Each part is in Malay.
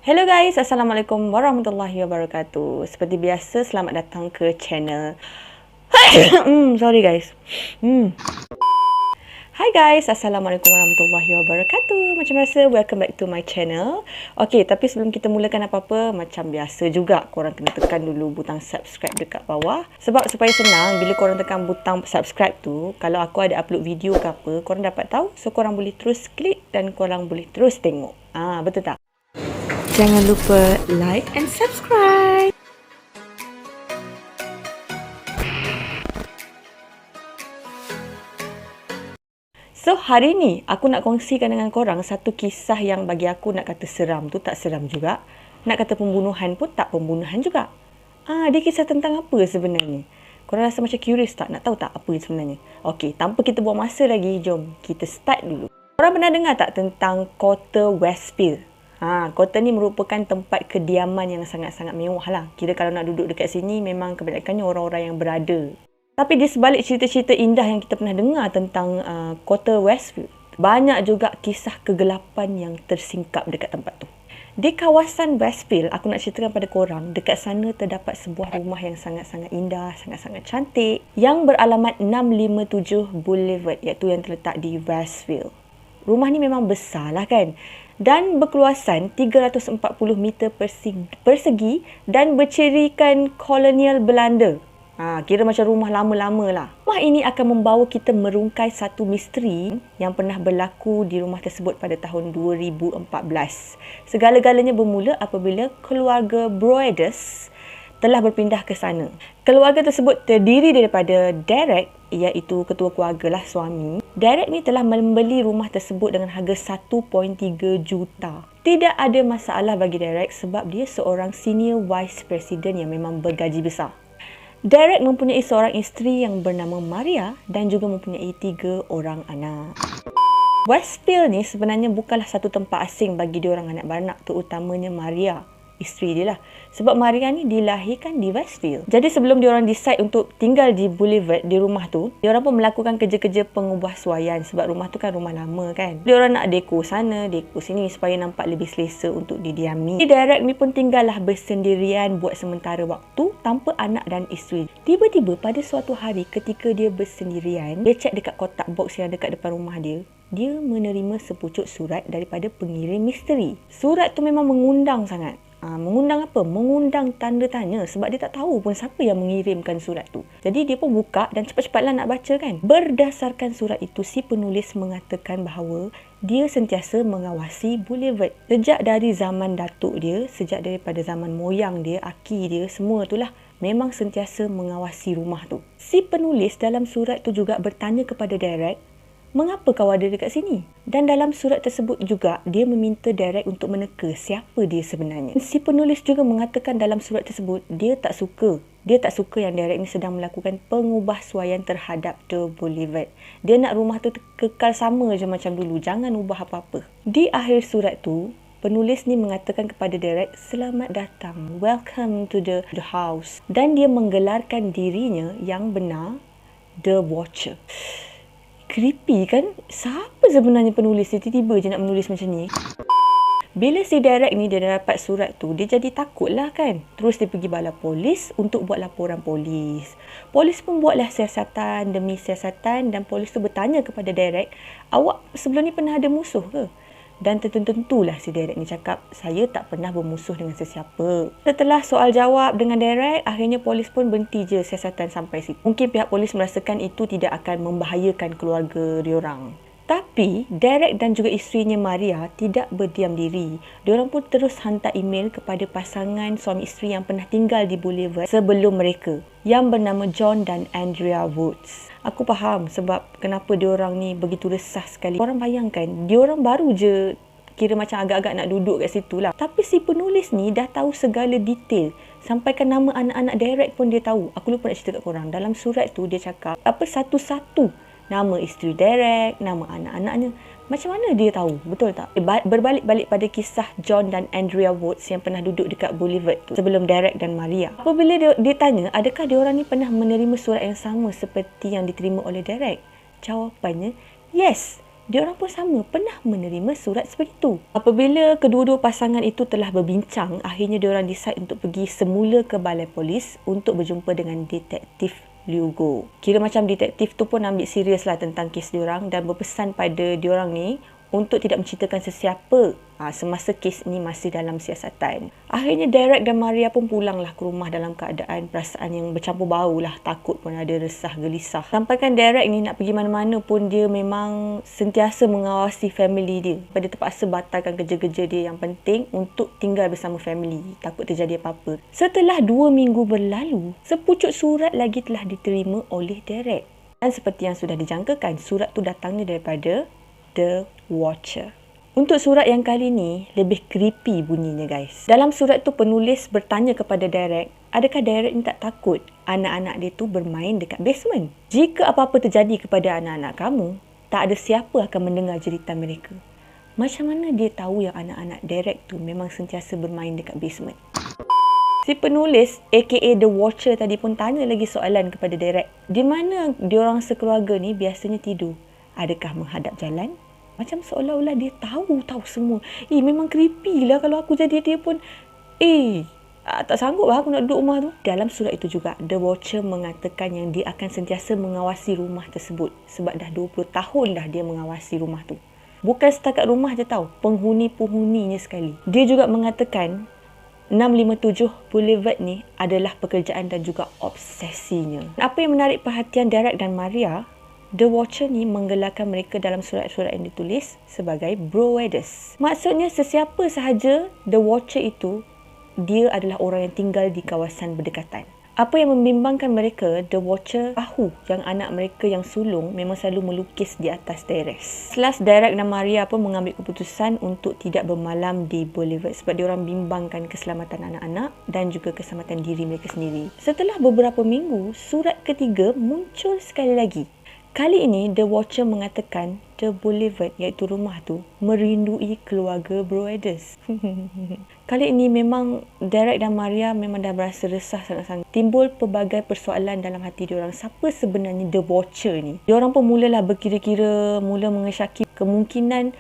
Hello guys, Assalamualaikum warahmatullahi wabarakatuh. Seperti biasa, selamat datang ke channel. Sorry guys. Hi guys, Assalamualaikum warahmatullahi wabarakatuh. Macam biasa, welcome back to my channel. Okay, tapi sebelum kita mulakan apa-apa, macam biasa juga, korang kena tekan dulu butang subscribe dekat bawah. Sebab supaya senang, bila korang tekan butang subscribe tu, kalau aku ada upload video ke apa, korang dapat tahu. So, korang boleh terus klik dan korang boleh terus tengok. Betul tak? Jangan lupa like and subscribe. So, hari ni aku nak kongsikan dengan korang satu kisah yang bagi aku nak kata seram tu tak seram juga. Nak kata pembunuhan pun tak pembunuhan juga. Dia kisah tentang apa sebenarnya? Korang rasa macam curious tak? Nak tahu tak apa sebenarnya? Okey, tanpa kita buang masa lagi, jom kita start dulu. Korang pernah dengar tak tentang Kota Westfield? Kota ni merupakan tempat kediaman yang sangat-sangat mewah lah. Kira kalau nak duduk dekat sini, memang kebanyakannya orang-orang yang berada. Tapi di sebalik cerita-cerita indah yang kita pernah dengar tentang Kota Westfield, banyak juga kisah kegelapan yang tersingkap dekat tempat tu. Di kawasan Westfield, aku nak ceritakan pada korang, dekat sana terdapat sebuah rumah yang sangat-sangat indah, sangat-sangat cantik, yang beralamat 657 Boulevard, iaitu yang terletak di Westfield. Rumah ni memang besar lah kan, dan berkeluasan 340 meter persegi dan bercirikan kolonial Belanda. Kira macam rumah lama-lama lah. Rumah ini akan membawa kita merungkai satu misteri yang pernah berlaku di rumah tersebut pada tahun 2014. Segala-galanya bermula apabila keluarga Broeders telah berpindah ke sana. Keluarga tersebut terdiri daripada Derek, iaitu ketua keluarga lah, suami. Derek ni telah membeli rumah tersebut dengan harga 1.3 juta. Tidak ada masalah bagi Derek sebab dia seorang senior vice president yang memang bergaji besar. Derek mempunyai seorang isteri yang bernama Maria dan juga mempunyai 3 orang anak. Westfield ni sebenarnya bukanlah satu tempat asing bagi diorang anak beranak, terutamanya Maria, isteri dia lah. Sebab Maria ni dilahirkan di Westfield. Jadi sebelum diorang decide untuk tinggal di Boulevard, di rumah tu, diorang pun melakukan kerja-kerja pengubahsuaian sebab rumah tu kan rumah lama kan. Diorang nak dekor sana, dekor sini supaya nampak lebih selesa untuk didiami. Derek ni pun tinggallah bersendirian buat sementara waktu tanpa anak dan isteri. Tiba-tiba pada suatu hari ketika dia bersendirian, dia cek dekat kotak box yang dekat depan rumah dia. Dia menerima sepucuk surat daripada pengirim misteri. Surat tu memang mengundang sangat. Mengundang apa? Mengundang tanda tanya sebab dia tak tahu pun siapa yang mengirimkan surat tu. Jadi dia pun buka dan cepat-cepatlah nak baca kan. Berdasarkan surat itu, si penulis mengatakan bahawa dia sentiasa mengawasi Boulevard. Sejak dari zaman datuk dia, sejak daripada zaman moyang dia, aki dia, semua itulah memang sentiasa mengawasi rumah tu. Si penulis dalam surat tu juga bertanya kepada Derek, mengapa kau ada dekat sini? Dan dalam surat tersebut juga, dia meminta Derek untuk meneka siapa dia sebenarnya. Si penulis juga mengatakan dalam surat tersebut, dia tak suka yang Derek ni sedang melakukan pengubahsuaian terhadap The Boulevard. Dia nak rumah tu kekal sama je macam dulu, jangan ubah apa-apa. Di akhir surat tu, penulis ni mengatakan kepada Derek, selamat datang, welcome to the house. Dan dia menggelarkan dirinya yang benar, The Watcher. Creepy kan? Siapa sebenarnya penulis ni? Tiba-tiba je nak menulis macam ni. Bila si Derek ni dia dah dapat surat tu, dia jadi takut lah kan. Terus dia pergi bala polis untuk buat laporan polis. Polis pun buatlah siasatan demi siasatan dan polis tu bertanya kepada Derek, awak sebelum ni pernah ada musuh ke? Dan tentulah si Derek ni cakap, saya tak pernah bermusuh dengan sesiapa. Setelah soal jawab dengan Derek, akhirnya polis pun berhenti je siasatan sampai situ. Mungkin pihak polis merasakan itu tidak akan membahayakan keluarga diorang. Tapi Derek dan juga isterinya Maria tidak berdiam diri. Diorang pun terus hantar email kepada pasangan suami isteri yang pernah tinggal di Boulevard sebelum mereka, yang bernama John dan Andrea Woods. Aku faham sebab kenapa diorang ni begitu resah sekali. Korang bayangkan, diorang baru je kira macam agak-agak nak duduk kat situ lah. Tapi si penulis ni dah tahu segala detail. Sampaikan nama anak-anak Derek pun dia tahu. Aku lupa nak cerita kat korang. Dalam surat tu dia cakap satu-satu nama isteri Derek, nama anak-anaknya. Macam mana dia tahu? Betul tak? Berbalik-balik pada kisah John dan Andrea Woods yang pernah duduk dekat Boulevard tu sebelum Derek dan Maria. Apabila dia tanya, adakah diorang ni pernah menerima surat yang sama seperti yang diterima oleh Derek? Jawapannya, yes. diorang pun sama pernah menerima surat sebegitu. Apabila kedua-dua pasangan itu telah berbincang, akhirnya diorang decide untuk pergi semula ke balai polis untuk berjumpa dengan detektif Liu Go. Kira macam detektif tu pun ambil serius lah tentang kes diorang dan berpesan pada diorang ni untuk tidak menceritakan sesiapa semasa kes ni masih dalam siasatan. Akhirnya Derek dan Maria pun pulanglah ke rumah dalam keadaan perasaan yang bercampur bau lah. Takut pun ada, resah, gelisah. Sampaikan Derek ni nak pergi mana-mana pun dia memang sentiasa mengawasi family dia. Dia terpaksa batalkan kerja-kerja dia yang penting untuk tinggal bersama family. Takut terjadi apa-apa. Setelah 2 minggu berlalu, sepucuk surat lagi telah diterima oleh Derek. Dan seperti yang sudah dijangkakan, surat tu datangnya daripada The Watcher. Untuk surat yang kali ni, lebih creepy bunyinya guys. Dalam surat tu penulis bertanya kepada Derek, adakah Derek ni tak takut anak-anak dia tu bermain dekat basement? Jika apa-apa terjadi kepada anak-anak kamu, tak ada siapa akan mendengar jeritan mereka. Macam mana dia tahu yang anak-anak Derek tu memang sentiasa bermain dekat basement? Si penulis aka The Watcher tadi pun tanya lagi soalan kepada Derek. Di mana diorang sekeluarga ni biasanya tidur? Adakah menghadap jalan? Macam seolah-olah dia tahu semua. Memang creepy lah kalau aku jadi dia pun. Tak sanggup lah aku nak duduk rumah tu. Dalam surat itu juga, The Watcher mengatakan yang dia akan sentiasa mengawasi rumah tersebut. Sebab dah 20 tahun dah dia mengawasi rumah tu. Bukan setakat rumah je tau, penghuni-penghuninya sekali. Dia juga mengatakan 657 Boulevard ni adalah pekerjaan dan juga obsesinya. Apa yang menarik perhatian Derek dan Maria, The Watcher ni menggelarkan mereka dalam surat-surat yang ditulis sebagai Broeders. Maksudnya sesiapa sahaja The Watcher itu, dia adalah orang yang tinggal di kawasan berdekatan. Apa yang membimbangkan mereka, The Watcher tahu yang anak mereka yang sulung memang selalu melukis di atas teres. Setelah Derek dan Maria pun mengambil keputusan untuk tidak bermalam di Boulevard sebab diorang bimbangkan keselamatan anak-anak dan juga keselamatan diri mereka sendiri. Setelah beberapa minggu, surat ketiga muncul sekali lagi. Kali ini, The Watcher mengatakan The Boulevard, iaitu rumah tu, merindui keluarga Broeders. Kali ini memang Derek dan Maria memang dah berasa resah sangat-sangat. Timbul pelbagai persoalan dalam hati diorang. Siapa sebenarnya The Watcher ni? Diorang pun mulalah berkira-kira, mula mengesyaki kemungkinan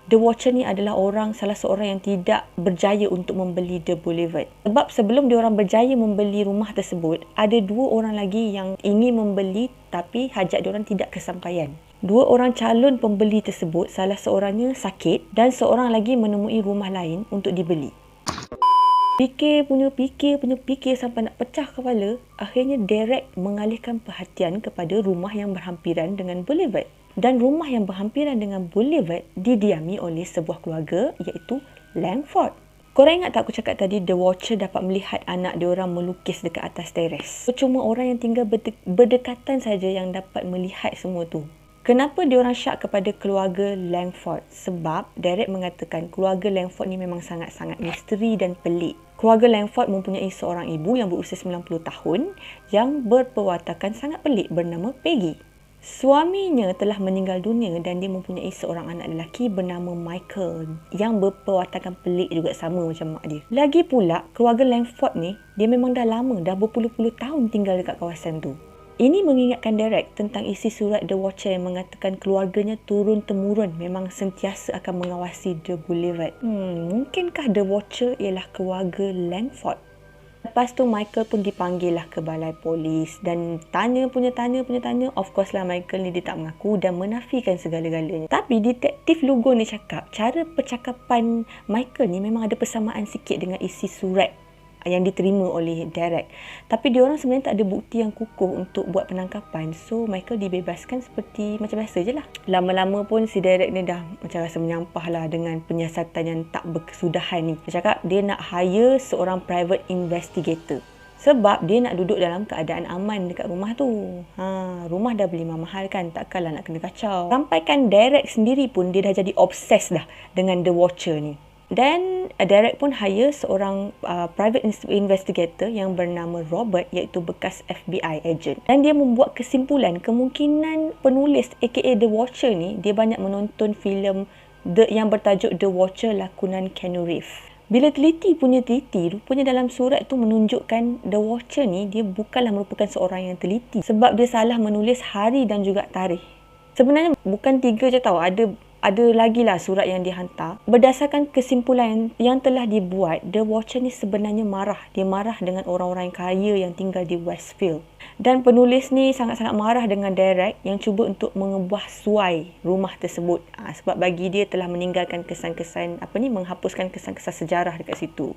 The Watcher ni adalah salah seorang yang tidak berjaya untuk membeli The Boulevard. Sebab sebelum diorang berjaya membeli rumah tersebut, ada 2 orang lagi yang ingin membeli tapi hajat diorang tidak kesampaian. 2 orang calon pembeli tersebut, salah seorangnya sakit dan seorang lagi menemui rumah lain untuk dibeli. Fikir sampai nak pecah kepala, akhirnya Derek mengalihkan perhatian kepada rumah yang berhampiran dengan Boulevard. Dan rumah yang berhampiran dengan Boulevard didiami oleh sebuah keluarga iaitu Langford. Korang ingat tak aku cakap tadi The Watcher dapat melihat anak diorang melukis dekat atas teres? Cuma orang yang tinggal berdekatan saja yang dapat melihat semua tu. Kenapa diorang syak kepada keluarga Langford? Sebab Derek mengatakan keluarga Langford ni memang sangat-sangat misteri dan pelik. Keluarga Langford mempunyai seorang ibu yang berusia 90 tahun yang berperwatakan sangat pelik bernama Peggy. Suaminya telah meninggal dunia dan dia mempunyai seorang anak lelaki bernama Michael yang berperwatakan pelik juga sama macam mak dia. Lagi pula, keluarga Langford ni, dia memang dah lama, dah berpuluh-puluh tahun tinggal dekat kawasan tu. Ini mengingatkan Derek tentang isi surat The Watcher yang mengatakan keluarganya turun-temurun memang sentiasa akan mengawasi The Boulevard. Mungkinkah The Watcher ialah keluarga Langford? Lepas tu Michael pun dipanggil lah ke balai polis dan tanya. Of course lah Michael ni dia tak mengaku dan menafikan segala-galanya. Tapi detektif Lugo ni cakap cara percakapan Michael ni memang ada persamaan sikit dengan isi surat yang diterima oleh Derek. Tapi diorang sebenarnya tak ada bukti yang kukuh untuk buat penangkapan. So Michael dibebaskan seperti macam biasa je lah. Lama-lama pun si Derek ni dah macam rasa menyampah lah dengan penyiasatan yang tak berkesudahan ni. Dia cakap dia nak hire seorang private investigator. Sebab dia nak duduk dalam keadaan aman dekat rumah tu. Rumah dah beli mahal kan, takkanlah nak kena kacau. Sampaikan Derek sendiri pun dia dah jadi obses dah dengan The Watcher ni. Dan Derek pun hire seorang private investigator yang bernama Robert, iaitu bekas FBI agent. Dan dia membuat kesimpulan kemungkinan penulis aka The Watcher ni dia banyak menonton filem yang bertajuk The Watcher lakonan Keanu Reeves. Bila teliti, rupanya dalam surat tu menunjukkan The Watcher ni dia bukanlah merupakan seorang yang teliti sebab dia salah menulis hari dan juga tarikh. Sebenarnya bukan 3 je tau, ada ada lagi lah surat yang dihantar. Berdasarkan kesimpulan yang telah dibuat, The Watcher ni sebenarnya marah. Dia marah dengan orang-orang kaya yang tinggal di Westfield. Dan penulis ni sangat-sangat marah dengan Derek yang cuba untuk mengubah suai rumah tersebut. Sebab bagi dia telah meninggalkan kesan-kesan, menghapuskan kesan-kesan sejarah dekat situ.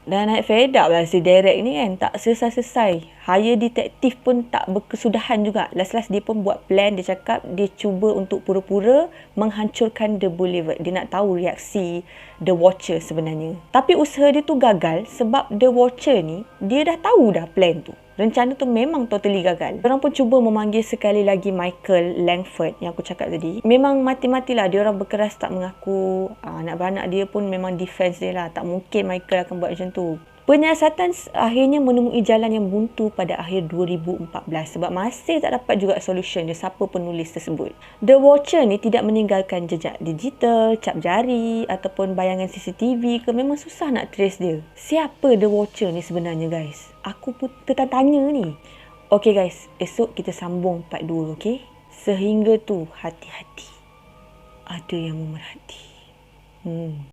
Dah naik fed up lah si Derek ni kan. Tak selesai-selesai. Hire detektif pun tak berkesudahan juga. Last-last dia pun buat plan. Dia cakap dia cuba untuk pura-pura menghancurkan The Boulevard. Dia nak tahu reaksi The Watcher sebenarnya. Tapi usaha dia tu gagal sebab The Watcher ni, dia dah tahu dah plan tu. Rencana tu memang totally gagal. Diorang pun cuba memanggil sekali lagi Michael Langford yang aku cakap tadi. Memang mati-matilah diorang berkeras tak mengaku. Anak beranak dia pun memang defense dia lah. Tak mungkin Michael akan buat macam tu. Penyiasatan akhirnya menemui jalan yang buntu pada akhir 2014 sebab masih tak dapat juga solution dia siapa penulis tersebut. The Watcher ni tidak meninggalkan jejak digital, cap jari ataupun bayangan CCTV ke, memang susah nak trace dia. Siapa The Watcher ni sebenarnya guys? Aku pun tertanya ni. Okay guys, esok kita sambung part 2, okay? Sehingga tu hati-hati. Ada yang memerhati.